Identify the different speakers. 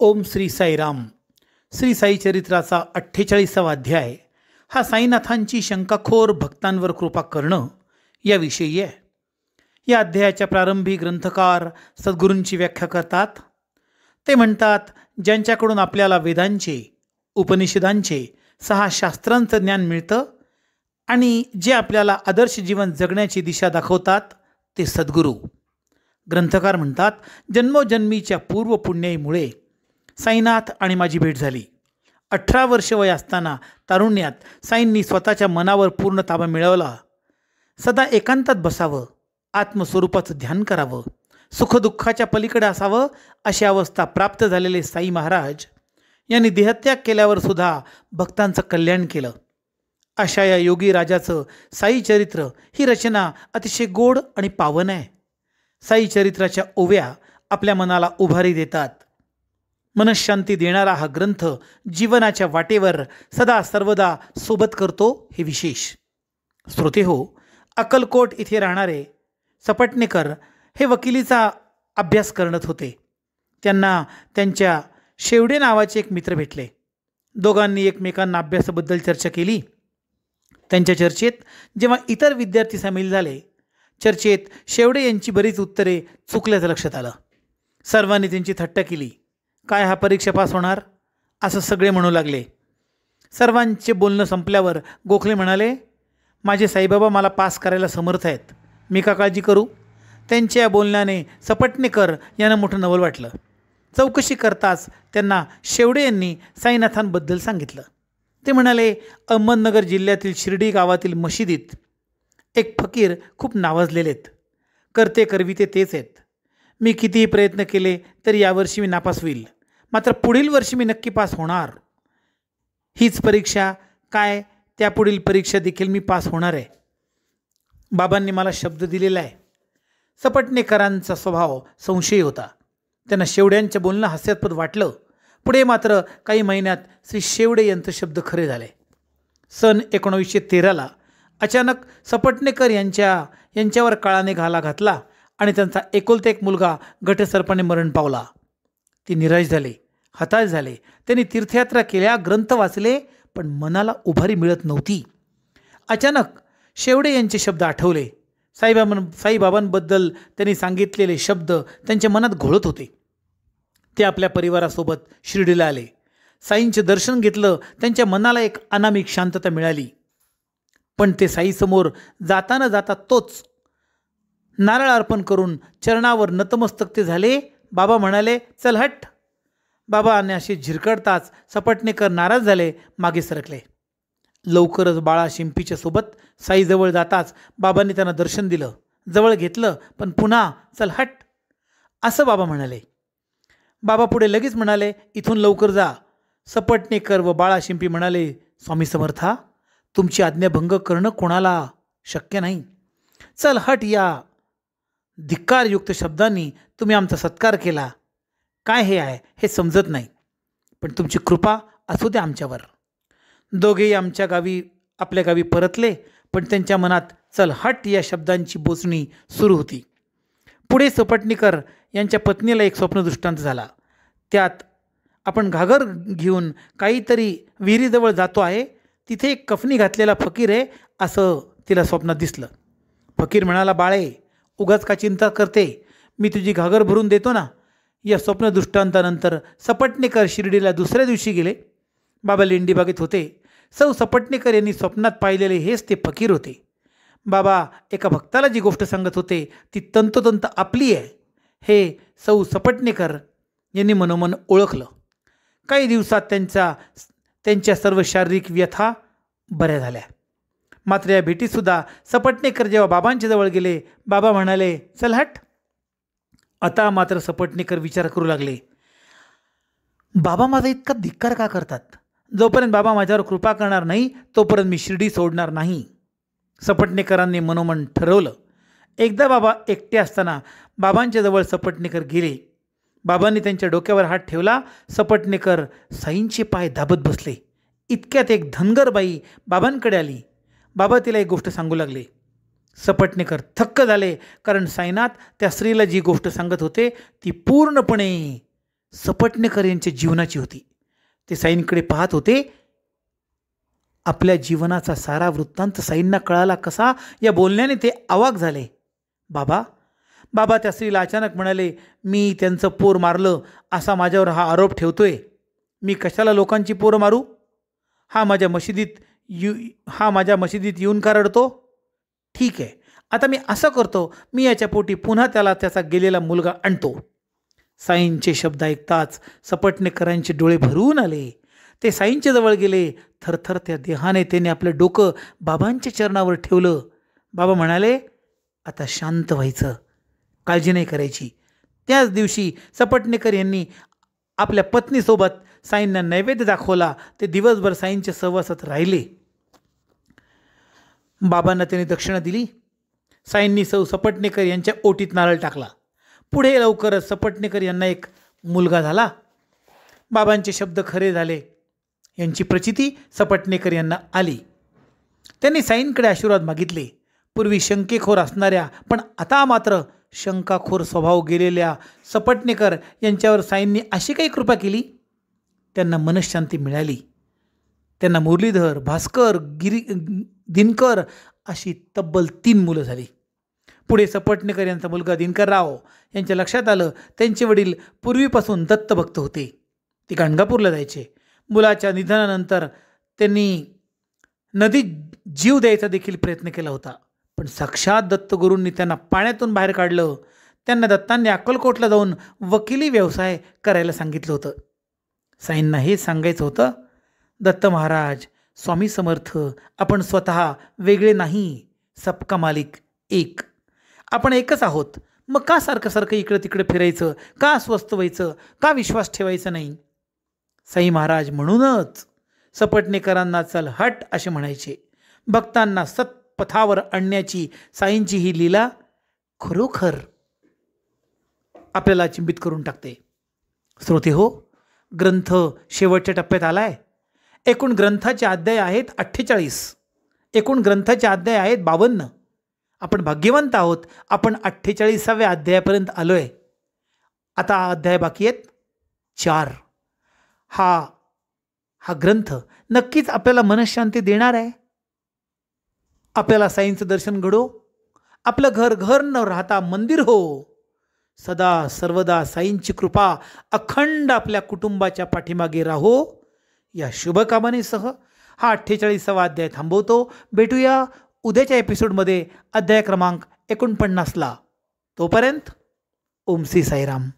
Speaker 1: ओम श्री साईराम. श्री साई चरित्राचा 48वा अध्याय हा साईनाथांची शंकाखोर भक्तांवर कृपा करणं याविषयी आहे. या अध्यायाच्या प्रारंभी ग्रंथकार सद्गुरूंची व्याख्या करतात. ते म्हणतात, ज्यांच्याकडून आपल्याला वेदांचे, उपनिषदांचे, 6 शास्त्रांचं ज्ञान मिळतं आणि जे आपल्याला आदर्श जीवन जगण्याची दिशा दाखवतात ते सद्गुरू. ग्रंथकार म्हणतात, जन्मोजन्मीच्या पूर्व पुण्याईमुळे साईनाथ आणि माझी भेट झाली. 18 वर्ष वय असताना तारुण्यात साईंनी स्वतःच्या मनावर पूर्ण ताबा मिळवला. सदा एकांतात बसावं, आत्मस्वरूपाचं ध्यान करावं, सुखदुःखाच्या पलीकडे असावं, अशी अवस्था प्राप्त झालेले साई महाराज यांनी देहत्याग केल्यावर सुद्धा भक्तांचं कल्याण केलं. अशा या योगी राजाचं साई चरित्र ही रचना अतिशय गोड आणि पावन आहे. साई चरित्राच्या ओव्या आपल्या मनाला उभारी देतात. मनःशांती देणारा हा ग्रंथ जीवनाच्या वाटेवर सदा सर्वदा सोबत करतो हे विशेष. श्रोते हो, अक्कलकोट इथे राहणारे सपटणेकर हे वकिलीचा अभ्यास करत होते. त्यांना त्यांच्या शेवडे नावाचे एक मित्र भेटले. दोघांनी एकमेकांना अभ्यासाबद्दल चर्चा केली. त्यांच्या चर्चेत जेव्हा इतर विद्यार्थी सामील झाले, चर्चेत शेवडे यांची बरीच उत्तरे चुकल्याचं लक्षात आलं. सर्वांनी त्यांची थट्टा केली. काय हा परीक्षा पास होणार, असं सगळे म्हणू लागले. सर्वांचे बोलणं संपल्यावर गोखले म्हणाले, माझे साईबाबा मला पास करायला समर्थ आहेत, मी का काळजी करू. त्यांच्या या बोलण्याने सपटणेकर यांना मोठं नवल वाटलं. चौकशी करताच त्यांना शेवडे यांनी साईनाथांबद्दल सांगितलं. ते म्हणाले, अहमदनगर जिल्ह्यातील शिर्डी गावातील मशिदीत एक फकीर खूप नावाजलेले आहेत. करते करविते तेच आहेत. मी कितीही प्रयत्न केले तरी यावर्षी मी नापास होईल, मात्र पुढील वर्षी मी नक्की पास होणार. हीच परीक्षा काय, त्यापुढील परीक्षा देखील मी पास होणार आहे. बाबांनी मला शब्द दिलेला आहे. सपटणेकरांचा स्वभाव संशयी होता. त्यांना शेवड्यांचं बोलणं हास्यास्पद वाटलं. पुढे मात्र काही महिन्यात श्री शेवडे यांचे शब्द खरे झाले. सन 1913ला अचानक सपटणेकर यांच्यावर काळाने घाला घातला आणि त्यांचा एकुलता एक मुलगा घटसर्पाने मरण पावला. ते निराश झाले, हताश झाले. त्यांनी तीर्थयात्रा केल्या, ग्रंथ वाचले, पण मनाला उभारी मिळत नव्हती. अचानक शेवडे यांचे शब्द आठवले. साईबाबांबद्दल त्यांनी सांगितलेले शब्द त्यांच्या मनात घोळत होते. ते आपल्या परिवारासोबत शिर्डीला आले. साईंचे दर्शन घेतलं. त्यांच्या मनाला एक अनामिक शांतता मिळाली. पण ते साईसमोर जाताना जाता तोच नारळ अर्पण करून चरणावर नतमस्तक ते झाले. बाबा म्हणाले, चल हट. बाबांनी असे झिरकडताच सपटणेकर नाराज झाले, मागे सरकले. लवकरच बाळा शिंपीच्या सोबत साईजवळ जाताच बाबांनी त्यांना दर्शन दिलं, जवळ घेतलं, पण पुन्हा चल हट असं बाबा म्हणाले. बाबा पुढे लगेच म्हणाले, इथून लवकर जा. सपटणेकर व बाळा शिंपी म्हणाले, स्वामी समर्था, तुमची आज्ञाभंग करणं कोणाला शक्य नाही. चल हट या धिक्कारयुक्त शब्दांनी तुम्ही आमचा सत्कार केला. काय हे आहे हे समजत नाही, पण तुमची कृपा असू द्या आमच्यावर. दोघेही आपल्या गावी परतले, पण त्यांच्या मनात चल हट या शब्दांची बोचणी सुरू होती. पुढे सपटणेकर यांच्या पत्नीला एक स्वप्न दृष्टांत झाला. त्यात आपण घागर घेऊन काहीतरी विहिरीजवळ जातो आहे, तिथे एक कफनी घातलेला फकीर आहे असं तिला स्वप्नात दिसलं. फकीर म्हणाला, बाळे, उगाच का चिंता करते, मी तुझी घागर भरून देतो ना. या स्वप्न दृष्टांतानंतर सपटणेकर शिर्डीला दुसऱ्या दिवशी गेले. बाबा लेंडीबागेत होते. सौ सपटणेकर यांनी स्वप्नात पाहिलेले हेच ते फकीर होते. बाबा एका भक्ताला जी गोष्ट सांगत होते ती तंतोतंत आपली आहे हे सौ सपटणेकर यांनी मनोमन ओळखलं. काही दिवसात त्यांच्या सर्व शारीरिक व्यथा बऱ्या झाल्या. मात्र या भेटीतसुद्धा सपटणेकर जेव्हा बाबांच्या जवळ गेले, बाबा म्हणाले, चल हट. आता मात्र सपटणेकर विचार करू लागले, बाबा माझा इतका धिक्कार का करतात. जोपर्यंत बाबा माझ्यावर कृपा करणार नाही तोपर्यंत मी शिर्डी सोडणार नाही. सपटणेकरांनी मनोमन ठरवलं. एकदा बाबा एकटे असताना बाबांच्या जवळ सपटणेकर गेले. बाबांनी त्यांच्या डोक्यावर हात ठेवला. सपटणेकर साईंचे पाय दाबत बसले. इतक्यात एक धनगर बाई बाबांकडे आली. बाबा तिला एक गोष्ट सांगू लागले. सपटणेकर थक्क झाले, कारण साईनाथ त्या स्त्रीला जी गोष्ट सांगत होते ती पूर्णपणे सपटणेकर यांच्या जीवनाची होती. ते साईंकडे पाहत होते. आपल्या जीवनाचा सारा वृत्तांत साईंना कळाला कसा, या बोलण्याने ते अवाक झाले. बाबा बाबा त्या स्त्रीला अचानक म्हणाले, मी त्यांचं पोर मारलं असा माझ्यावर हा आरोप ठेवतोय. मी कशाला लोकांची पोरं मारू? हा माझ्या मशिदीत येऊन का रडतो? ठीक आहे, आता मी असं करतो, मी याच्या पोटी पुन्हा त्याचा गेलेला मुलगा आणतो. साईंचे शब्द ऐकताच सपटणेकरांचे डोळे भरून आले. ते साईंच्या जवळ गेले. थरथर त्या देहाने त्याने आपलं डोकं बाबांच्या चरणावर ठेवलं. बाबा म्हणाले, आता शांत व्हायचं, काळजी नाही करायची. त्याच दिवशी सपटणेकर यांनी आपल्या पत्नीसोबत साईंना नैवेद्य दाखवला. ते दिवसभर साईंच्या सहवासात राहिले. बाबांना त्यांनी दक्षिणा दिली. साईंनी सपटणेकर यांच्या ओटीत नारळ टाकला. पुढे लवकरच सपटणेकर यांना एक मुलगा झाला. बाबांचे शब्द खरे झाले. यांची प्रचिती सपटणेकर यांना आली. त्यांनी साईंकडे आशीर्वाद मागितले. पूर्वी शंकेखोर असणाऱ्या पण आता मात्र शंकाखोर स्वभाव गेलेल्या सपटणेकर यांच्यावर साईंनी अशी काही कृपा केली, त्यांना मनःशांती मिळाली. त्यांना मुरलीधर, भास्कर, दिनकर अशी तब्बल 3 मुलं झाली. पुढे सपटणेकर यांचा मुलगा दिनकरराव यांच्या लक्षात आलं, त्यांचे वडील पूर्वीपासून दत्तभक्त होते. ते गाणगापूरला जायचे. मुलाच्या निधनानंतर त्यांनी नदीत जीव द्यायचा देखील प्रयत्न केला होता, पण साक्षात दत्तगुरूंनी त्यांना पाण्यातून बाहेर काढलं. त्यांना दत्तांनी अक्कलकोटला जाऊन वकिली व्यवसाय करायला सांगितलं होतं. साईंना हे सांगायचं होतं, दत्त महाराज, स्वामी समर्थ, आपण स्वतः वेगळे नाही, सबका मालिक एक. आपण एकच आहोत. मग का सारखं सारखं इकडं तिकडे फिरायचं? का अस्वस्थ व्हायचं? का विश्वास ठेवायचा नाही? साई महाराज म्हणूनच सपटणेकरांना चल हट असे म्हणायचे. भक्तांना सत्पथावर आणण्याची साईंची ही लीला खरोखर आपल्याला चिंबित करून टाकते. श्रोते हो, ग्रंथ शेवटच्या टप्प्यात आलाय. एकूण ग्रंथाचे अध्याय आहेत 48. एकूण ग्रंथाचे अध्याय आहेत 52. आपण भाग्यवंत आहोत, आपण 48व्या अध्यायापर्यंत आलोय. आता अध्याय बाकी आहेत 4. हा ग्रंथ नक्कीच आपल्याला मनःशांती देणार आहे. आपल्याला साईंचं दर्शन घडो. आपलं घर घर न राहता मंदिर हो. सदा सर्वदा साईंची कृपा अखंड आपल्या कुटुंबाच्या पाठीमागे राहो. या शुभकामनेसह हा 48वा अध्याय थांबवतो. भेटूया उद्याच्या एपिसोडमध्ये अध्याय क्रमांक 49ला. तोपर्यंत ओम श्री साईराम.